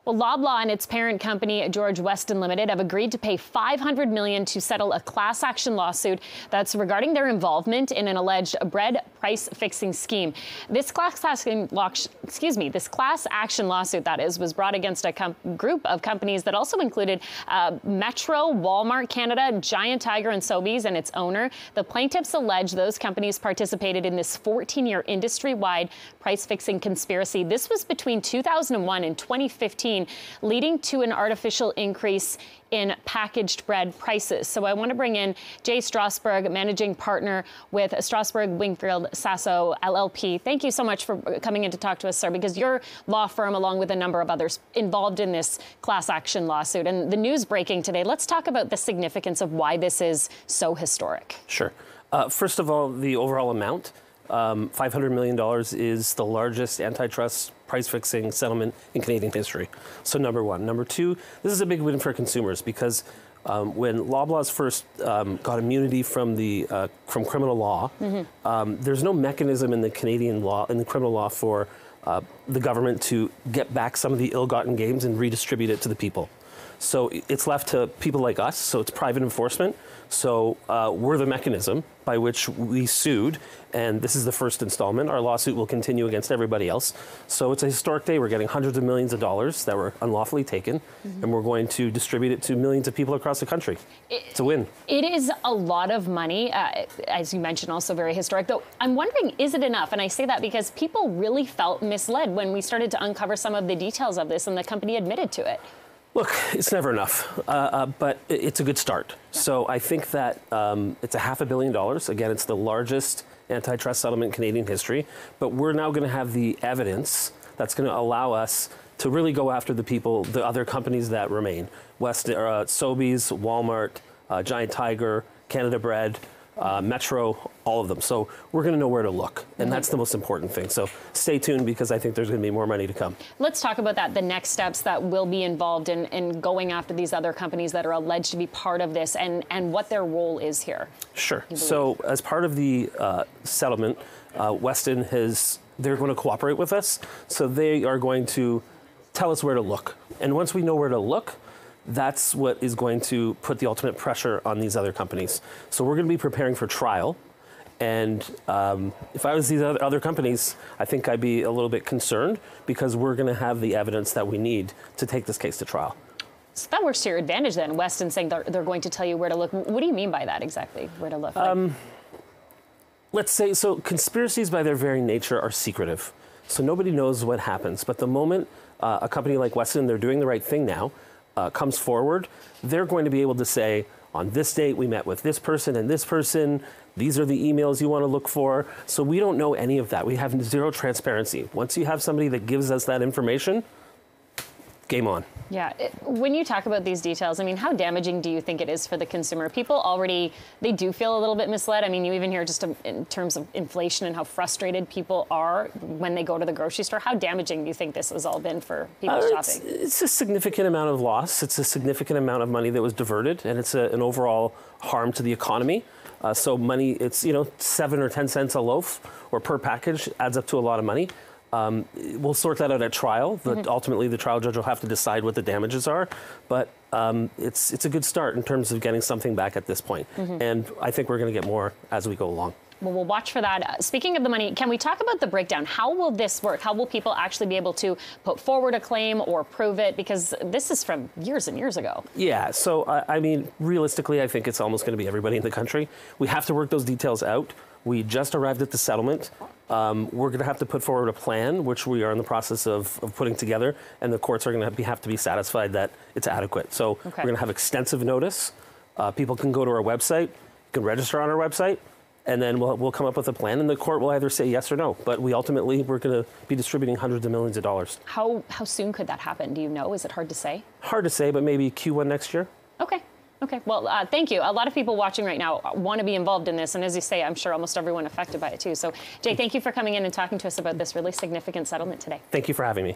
Well, Loblaw and its parent company, George Weston Ltd, have agreed to pay $500 million to settle a class action lawsuit that's regarding their involvement in an alleged bread price fixing scheme. This class action lawsuit, that is, was brought against a group of companies that also included Metro, Walmart Canada, Giant Tiger, and Sobeys, and its owner. The plaintiffs allege those companies participated in this 14-year industry-wide price fixing conspiracy. This was between 2001 and 2015. Leading to an artificial increase in packaged bread prices. So I want to bring in Jay Strasberg, managing partner with Strasberg Wingfield Sasso LLP. Thank you so much for coming in to talk to us, sir, because your law firm, along with a number of others, involved in this class action lawsuit. And the news breaking today, let's talk about the significance of why this is so historic. Sure. First of all, the overall amount. $500 million is the largest antitrust price-fixing settlement in Canadian history. So number one. Number two, this is a big win for consumers because when Loblaw's first got immunity from criminal law, there's no mechanism in the Canadian law, in the criminal law, for the government to get back some of the ill-gotten gains and redistribute it to the people. So it's left to people like us, so it's private enforcement. So we're the mechanism by which we sued, and this is the first installment. Our lawsuit will continue against everybody else. So it's a historic day. We're getting hundreds of millions of dollars that were unlawfully taken, and we're going to distribute it to millions of people across the country. It's a win. It is a lot of money, as you mentioned, also very historic. Though I'm wondering, is it enough? And I say that because people really felt misled when we started to uncover some of the details of this, and the company admitted to it. Look, it's never enough, but it's a good start. Yeah. So I think that it's $500 million. Again, it's the largest antitrust settlement in Canadian history. But we're now going to have the evidence that's going to allow us to really go after the people, the other companies that remain. Sobeys, Walmart, Giant Tiger, Canada Bread, Metro, all of them. So we're going to know where to look, and that's the most important thing. So stay tuned, because I think there's going to be more money to come. Let's talk about that, the next steps that will be involved in going after these other companies that are alleged to be part of this, and what their role is here. Sure. So as part of the settlement, Weston they're going to cooperate with us. So they are going to tell us where to look. And once we know where to look, that's what is going to put the ultimate pressure on these other companies. So we're going to be preparing for trial. And if I was these other companies, I think I'd be a little bit concerned, because we're going to have the evidence that we need to take this case to trial. So that works to your advantage then, Weston saying they're going to tell you where to look. What do you mean by that exactly, where to look? Let's say, so conspiracies by their very nature are secretive. So nobody knows what happens. But the moment a company like Weston, they're doing the right thing now, comes forward, they're going to be able to say, on this date, we met with this person and this person. These are the emails you want to look for. So we don't know any of that. We have zero transparency. Once you have somebody that gives us that information, game on. Yeah. When you talk about these details, I mean, how damaging do you think it is for the consumer? People already, they do feel a little bit misled. I mean, you even hear just in terms of inflation and how frustrated people are when they go to the grocery store. How damaging do you think this has all been for people shopping? It's a significant amount of loss. It's a significant amount of money that was diverted, and it's an overall harm to the economy. So money, it's 7 or 10 cents a loaf or per package adds up to a lot of money. We'll sort that out at trial. Ultimately, the trial judge will have to decide what the damages are. But it's a good start in terms of getting something back at this point. And I think we're going to get more as we go along. Well, we'll watch for that. Speaking of the money, can we talk about the breakdown? How will this work? How will people actually be able to put forward a claim or prove it? Because this is from years and years ago. Yeah. So, I mean, realistically, I think it's almost going to be everybody in the country. We have to work those details out. We just arrived at the settlement. We're going to have to put forward a plan, which we are in the process of putting together, and the courts are going to have to be satisfied that it's adequate. So we're going to have extensive notice. People can go to our website, you can register on our website, and then we'll come up with a plan, and the court will either say yes or no. But we're going to be distributing hundreds of millions of dollars. How soon could that happen? Do you know? Is it hard to say? Hard to say, but maybe Q1 next year. Okay. Well, thank you. A lot of people watching right now want to be involved in this. And as you say, I'm sure almost everyone affected by it, too. So, Jay, thank you for coming in and talking to us about this really significant settlement today. Thank you for having me.